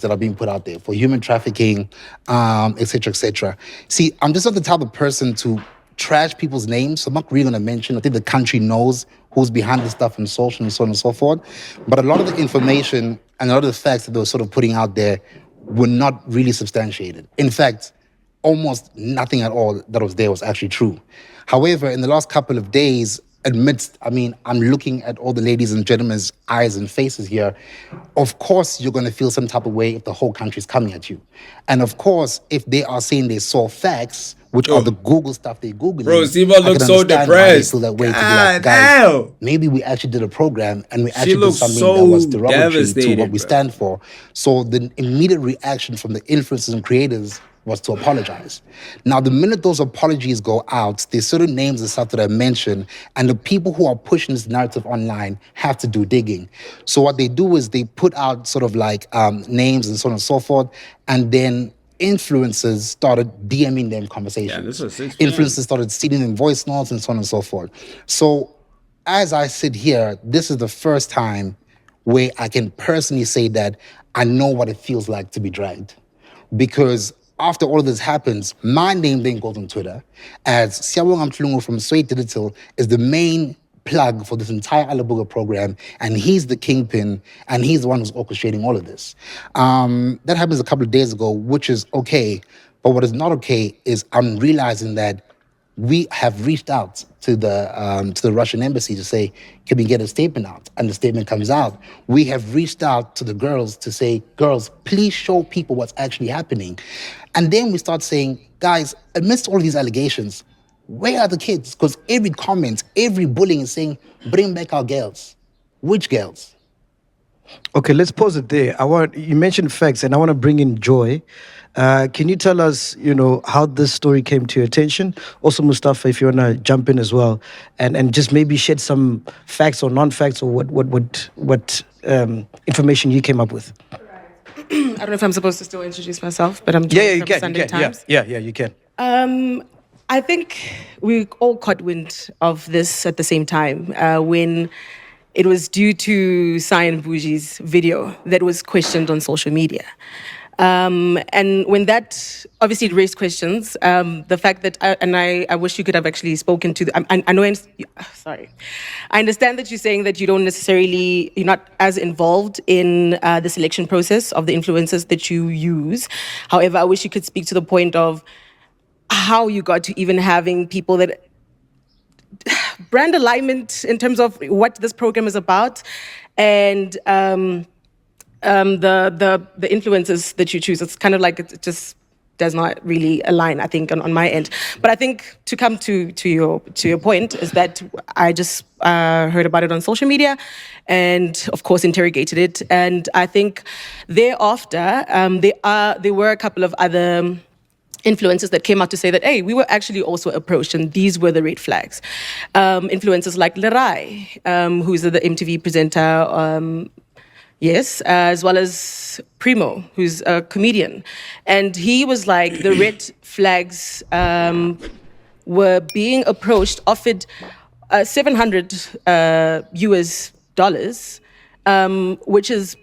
that are being put out there for human trafficking, et cetera, et cetera. See, I'm just not the type of person to trash people's names, so I'm not really going to mention. I think the country knows who's behind the stuff and social and so on and so forth. But a lot of the information and a lot of the facts that they were sort of putting out there were not really substantiated. In fact, almost nothing at all that was there was actually true. However, in the last couple of days, I'm looking at all the ladies and gentlemen's eyes and faces here. Of course, you're going to feel some type of way if the whole country's coming at you. And of course, if they are saying they saw facts, which are the Google stuff they're Googling, bro, Siva looks so depressed. Why they feel that way to be like, guys, maybe we actually did a program and we actually did something that was derogatory to what we stand for. So the immediate reaction from the influencers and creators was to apologize. Now, the minute those apologies go out, there's certain names and stuff that I mentioned, and the people who are pushing this narrative online have to do digging. So what they do is they put out sort of like names and so on and so forth, and then influencers started DMing them conversations. Yeah, this was 6 p.m. Influencers started sending them voice notes and so on and so forth. So as I sit here, this is the first time where I can personally say that I know what it feels like to be dragged. Because after all of this happens, my name then goes on Twitter as Siawong Mtlungu from Sway Digital is the main plug for this entire Alabuga program, and he's the kingpin, and he's the one who's orchestrating all of this. That happens a couple of days ago, which is okay, but what is not okay is I'm realizing that we have reached out to the Russian embassy to say, can we get a statement out? And the statement comes out. We have reached out to the girls to say, girls, please show people what's actually happening. And then we start saying, guys, amidst all these allegations, where are the kids? Because every comment, every bullying is saying, bring back our girls. Which girls? Okay, let's pause it there. You mentioned facts, and I want to bring in Joy. Can you tell us, how this story came to your attention? Also, Mustafa, if you want to jump in as well, and just maybe shed some facts or non-facts or what information you came up with. I don't know if I'm supposed to still introduce myself, but I'm you from can. Sunday Times. Yeah, you can. I think we all caught wind of this at the same time when it was due to Cyan Bougie's video that was questioned on social media. And when that obviously it raised questions, the fact that, I wish you could have actually spoken to, sorry. I understand that you're saying that you're not as involved in the selection process of the influencers that you use. However, I wish you could speak to the point of how you got to even having people that brand alignment in terms of what this program is about, and the influencers that you choose. It's kind of like it just does not really align, I think, on my end. But I think to come to your point is that I just heard about it on social media, and of course interrogated it. And I think thereafter there were a couple of other influencers that came out to say that, hey, we were actually also approached and these were the red flags. Influencers like Lerai, who's the MTV presenter, yes, as well as Primo, who's a comedian. And he was like, the red flags were being approached, offered $700 US, which is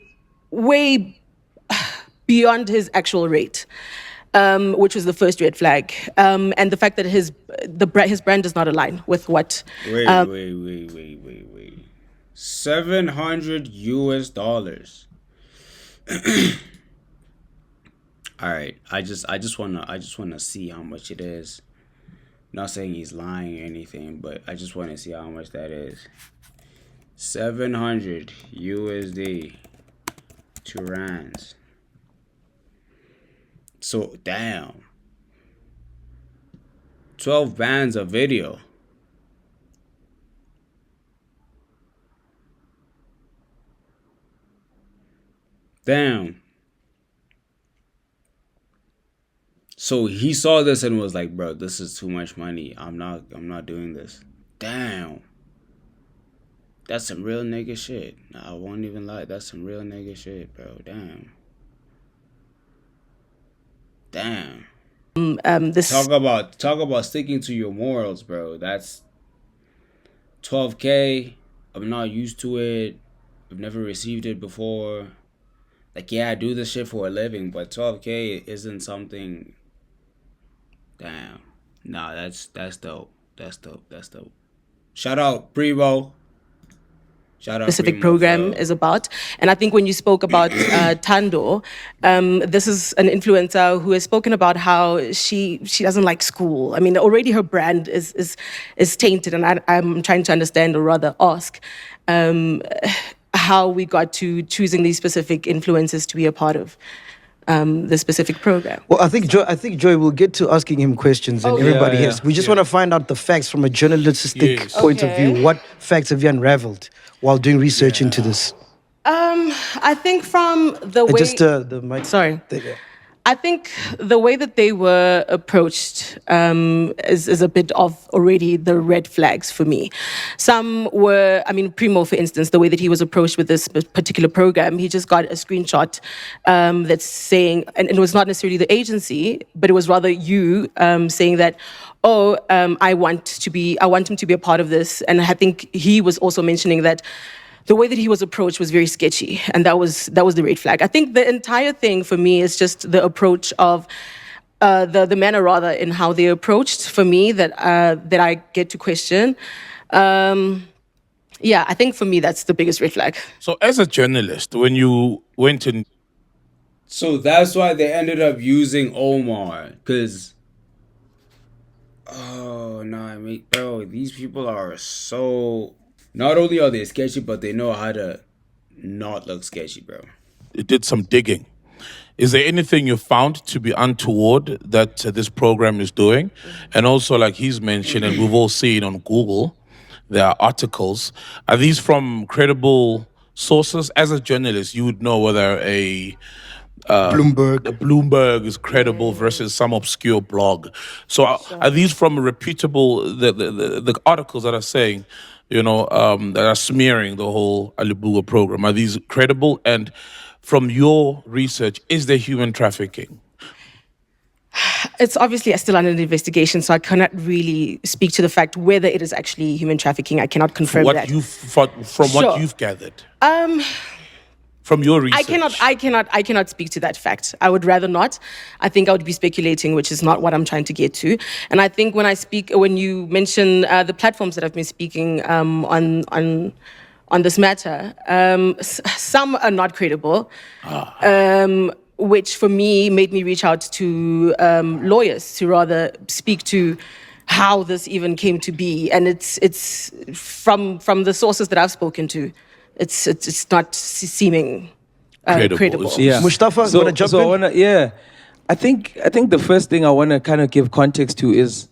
way beyond his actual rate. Which was the first red flag, and the fact that his brand does not align with what. Wait. $700 US. All right, I just wanna see how much it is. Not saying he's lying or anything, but I just want to see how much that is. 700 USD to rands. So, damn. 12 bands of video. Damn. So he saw this and was like, bro, this is too much money. I'm not doing this. Damn. That's some real nigga shit. I won't even lie. That's some real nigga shit, bro. Damn. Talk about sticking to your morals, bro. That's $12K. I'm not used to it. I've never received it before. Like, yeah, I do this shit for a living, but 12K isn't something. Damn. Nah, that's dope. That's dope. That's dope. Shout out Primo. Shout out Specific Primo program for is about. And I think when you spoke about Tando, this is an influencer who has spoken about how she doesn't like school. I mean, already her brand is tainted, and I'm trying to understand, or rather ask, how we got to choosing these specific influencers to be a part of the specific program. Well, I think Joy will get to asking him questions, and Okay. everybody Yeah, has. We just yeah. want to find out the facts from a journalistic Yes. point of Okay. view. What facts have you unraveled while doing research into this? I think from the way. Just the mic. Sorry. There. I think the way that they were approached is a bit of already the red flags for me. Some were, I mean, Primo, for instance, the way that he was approached with this particular program, he just got a screenshot that's saying, and it was not necessarily the agency, but it was rather you saying that, oh, I want him to be a part of this. And I think he was also mentioning that the way that he was approached was very sketchy, and that was the red flag. I think the entire thing for me is just the approach of the manner, rather, in how they approached, for me, that I get to question. Yeah, I think for me that's the biggest red flag. So, as a journalist, when you went in, So that's why they ended up using Omar, cause oh no, I mean, bro, these people are so. Not only are they sketchy, but they know how to not look sketchy, bro. did some digging, is there anything you found to be untoward that this program is doing? And also, like he's mentioned, and we've all seen on Google, there are articles. Are these from credible sources? As a journalist, you would know whether a Bloomberg is credible versus some obscure blog. So are these from reputable the articles that are saying, that are smearing the whole Alabuga program? Are these credible? And from your research, is there human trafficking? It's obviously still under investigation, so I cannot really speak to the fact whether it is actually human trafficking. I cannot confirm What that. from Sure. what you've gathered? From your research. I cannot speak to that fact. I would rather not. I think I would be speculating, which is not what I'm trying to get to. And I think when you mention the platforms that I've been speaking on this matter, some are not credible. Which for me made me reach out to lawyers to rather speak to how this even came to be. And it's from the sources that I've spoken to, it's not seeming credible. Yeah. Mustafa, you wanna jump in? I wanna, I think the first thing I want to kind of give context to is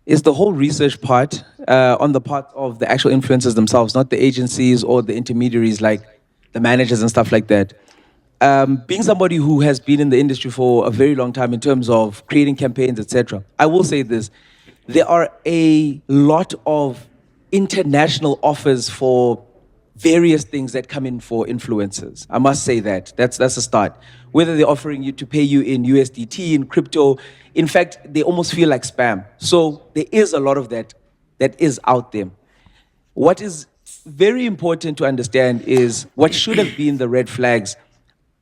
the whole research part on the part of the actual influencers themselves, not the agencies or the intermediaries like the managers and stuff like that. Being somebody who has been in the industry for a very long time in terms of creating campaigns, etc., I will say this: there are a lot of international offers for various things that come in for influencers. I must say that's a start. Whether they're offering you to pay you in USDT, in crypto, in fact, they almost feel like spam. So there is a lot of that is out there. What is very important to understand is what should have been the red flags.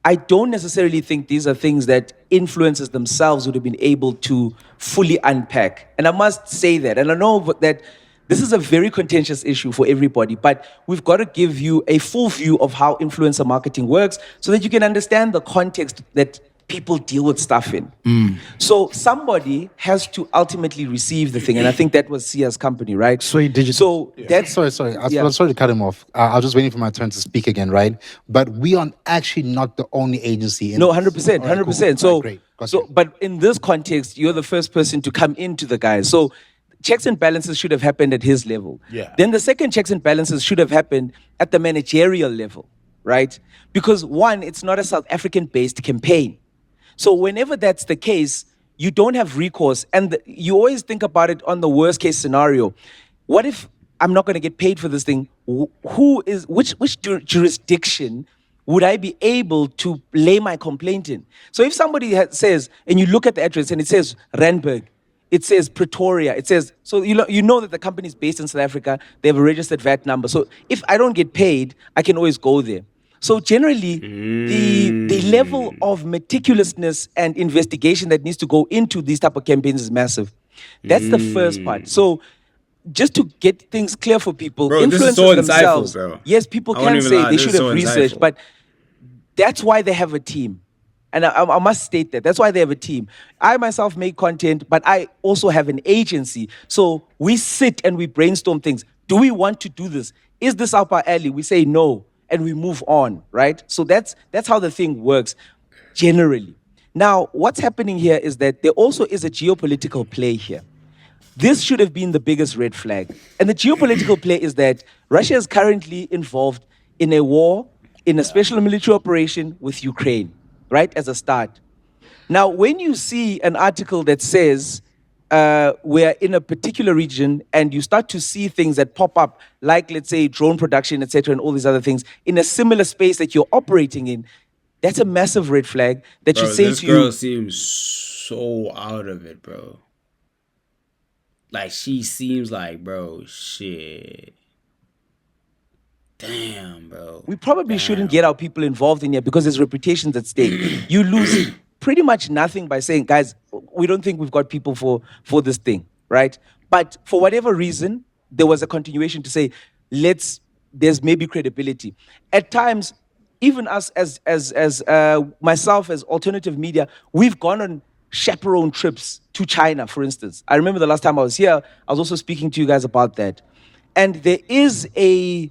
I don't necessarily think these are things that influencers themselves would have been able to fully unpack. And I must say that. And I know that this is a very contentious issue for everybody, but we've got to give you a full view of how influencer marketing works so that you can understand the context that people deal with stuff in. So somebody has to ultimately receive the thing, and I think that was Sia's company, right? Sway Digital. So that's Sorry. I'm sorry to cut him off. I was just waiting for my turn to speak again, right? But we are actually not the only agency. No, this. 100%, All right, cool. 100%. So, All right, great. Gotcha. but in this context, you're the first person to come into the guys. So checks and balances should have happened at his level. Yeah. Then the second checks and balances should have happened at the managerial level, right? Because one, it's not a South African-based campaign. So whenever that's the case, you don't have recourse. And you always think about it on the worst case scenario. What if I'm not going to get paid for this thing? Which jurisdiction would I be able to lay my complaint in? So if somebody says, and you look at the address and it says Randburg, it says Pretoria, it says, so you know that the company is based in South Africa, they have a registered VAT number. So if I don't get paid, I can always go there. So generally, the level of meticulousness and investigation that needs to go into these type of campaigns is massive. That's the first part. So just to get things clear for people, Bro, this is influencers so insightful, themselves, bro. yes, people I won't can even say lie, they this should is have so researched, insightful. but that's why they have a team. And I must state that. That's why they have a team. I myself make content, but I also have an agency. So we sit and we brainstorm things. Do we want to do this? Is this up our alley? We say no, and we move on, right? So that's how the thing works generally. Now, what's happening here is that there also is a geopolitical play here. This should have been the biggest red flag. And the geopolitical play is that Russia is currently involved in a war, in a special military operation with Ukraine, right, as a start. Now, when you see an article that says we're in a particular region and you start to see things that pop up, like, let's say, drone production, etc., and all these other things, in a similar space that you're operating in, that's a massive red flag that should Bro, say this to girl you, seems so out of it, bro. Like, she seems like, bro, shit. Damn, bro. we probably shouldn't Damn. get our people involved in here because there's reputations at stake. You lose pretty much nothing by saying, guys, we don't think we've got people for this thing, right? But for whatever reason, there was a continuation to say, there's maybe credibility. At times, even us as myself as alternative media, we've gone on chaperone trips to China, for instance. I remember the last time I was here, I was also speaking to you guys about that. And there is a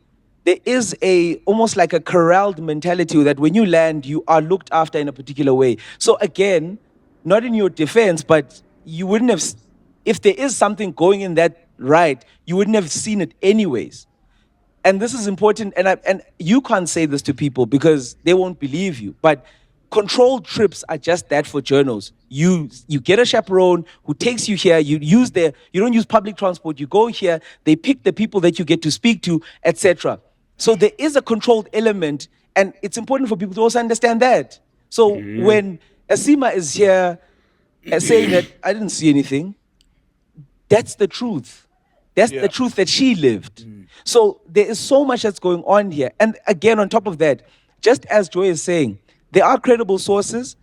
almost like a corralled mentality that when you land, you are looked after in a particular way. So again, not in your defense, but you wouldn't have, if there is something going in that right, you wouldn't have seen it anyways. And this is important, and you can't say this to people because they won't believe you. But controlled trips are just that for journals. You get a chaperone who takes you here. You don't use public transport. You go here. They pick the people that you get to speak to, etc. So there is a controlled element, and it's important for people to also understand that. So when Asima is here saying that I didn't see anything, that's the truth. That's the truth that she lived. So there is so much that's going on here. And again, on top of that, just as Joy is saying, there are credible sources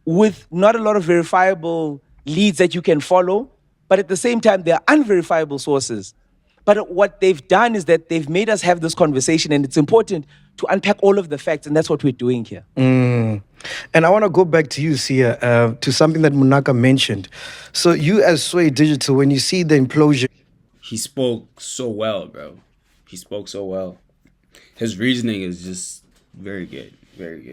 with not a lot of verifiable leads that you can follow, but at the same time, there are unverifiable sources. But what they've done is that they've made us have this conversation, and it's important to unpack all of the facts, and that's what we're doing here. And I want to go back to you, Sia, to something that Munaka mentioned. So you as Sway Digital, when you see the implosion, He spoke so well, bro. He spoke so well. His reasoning is just very good. Very good.